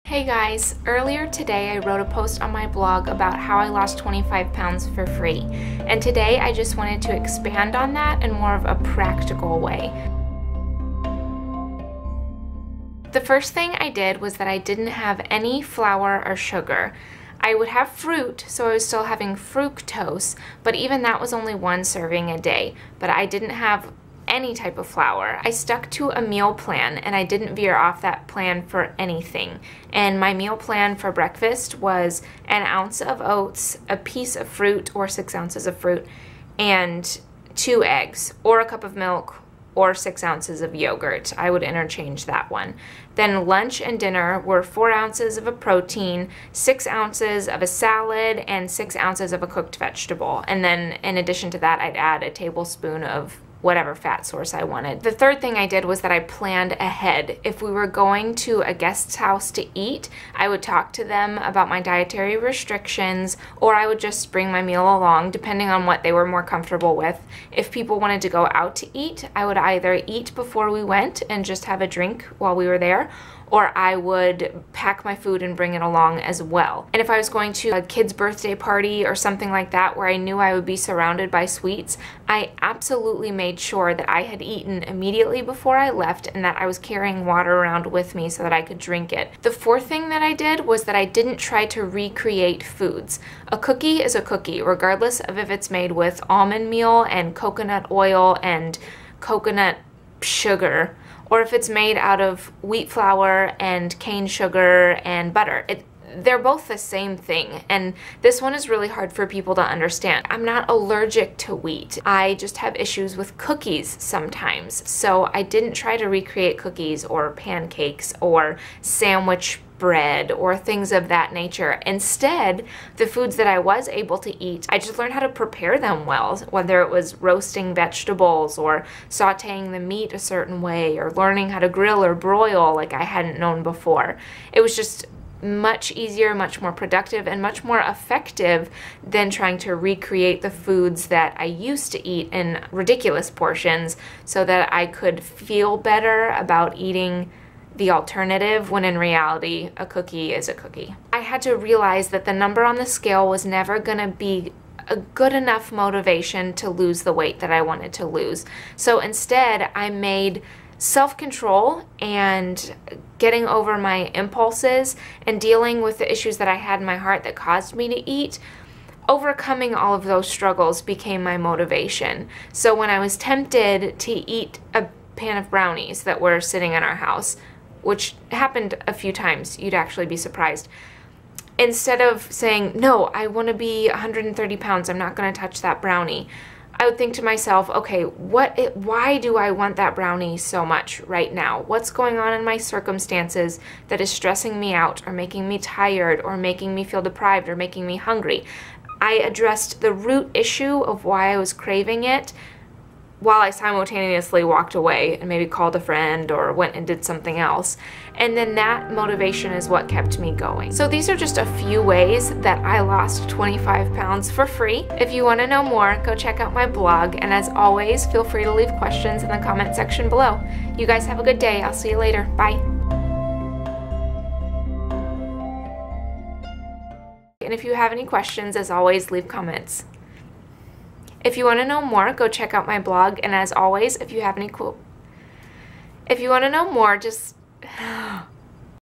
Hey guys, earlier today I wrote a post on my blog about how I lost 25 pounds for free, and today I just wanted to expand on that in more of a practical way. The first thing I did was that I didn't have any flour or sugar. I would have fruit, so I was still having fructose, but even that was only one serving a day, but I didn't have any type of flour. I stuck to a meal plan and I didn't veer off that plan for anything. And my meal plan for breakfast was an ounce of oats, a piece of fruit or 6 ounces of fruit, and 2 eggs or a cup of milk or 6 ounces of yogurt. I would interchange that one. Then lunch and dinner were 4 ounces of a protein, 6 ounces of a salad, and 6 ounces of a cooked vegetable. And then in addition to that, I'd add a tablespoon of whatever fat source I wanted. The third thing I did was that I planned ahead. If we were going to a guest's house to eat, I would talk to them about my dietary restrictions, or I would just bring my meal along depending on what they were more comfortable with. If people wanted to go out to eat, I would either eat before we went and just have a drink while we were there, or I would pack my food and bring it along as well. And if I was going to a kid's birthday party or something like that where I knew I would be surrounded by sweets, I absolutely made sure that I had eaten immediately before I left and that I was carrying water around with me so that I could drink it. The fourth thing that I did was that I didn't try to recreate foods. A cookie is a cookie, regardless of if it's made with almond meal and coconut oil and coconut sugar, or if it's made out of wheat flour and cane sugar and butter. They're both the same thing, and this one is really hard for people to understand. I'm not allergic to wheat. I just have issues with cookies sometimes, so I didn't try to recreate cookies or pancakes or sandwich bread or things of that nature. Instead, the foods that I was able to eat, I just learned how to prepare them well, whether it was roasting vegetables or sauteing the meat a certain way or learning how to grill or broil like I hadn't known before. It was just much easier, much more productive, and much more effective than trying to recreate the foods that I used to eat in ridiculous portions so that I could feel better about eating the alternative, when in reality, a cookie is a cookie. I had to realize that the number on the scale was never gonna be a good enough motivation to lose the weight that I wanted to lose. So instead, I made self-control and getting over my impulses and dealing with the issues that I had in my heart that caused me to eat, overcoming all of those struggles became my motivation. So when I was tempted to eat a pan of brownies that were sitting in our house, which happened a few times, you'd actually be surprised. Instead of saying, no, I want to be 130 pounds, I'm not going to touch that brownie, I would think to myself, okay, why do I want that brownie so much right now? What's going on in my circumstances that is stressing me out or making me tired or making me feel deprived or making me hungry? I addressed the root issue of why I was craving it, while I simultaneously walked away and maybe called a friend or went and did something else. And then that motivation is what kept me going. So these are just a few ways that I lost 25 pounds for free. If you want to know more, go check out my blog. And as always, feel free to leave questions in the comment section below. You guys have a good day. I'll see you later. Bye. And if you have any questions, as always, leave comments. If you want to know more, go check out my blog, and as always, if you want to know more, just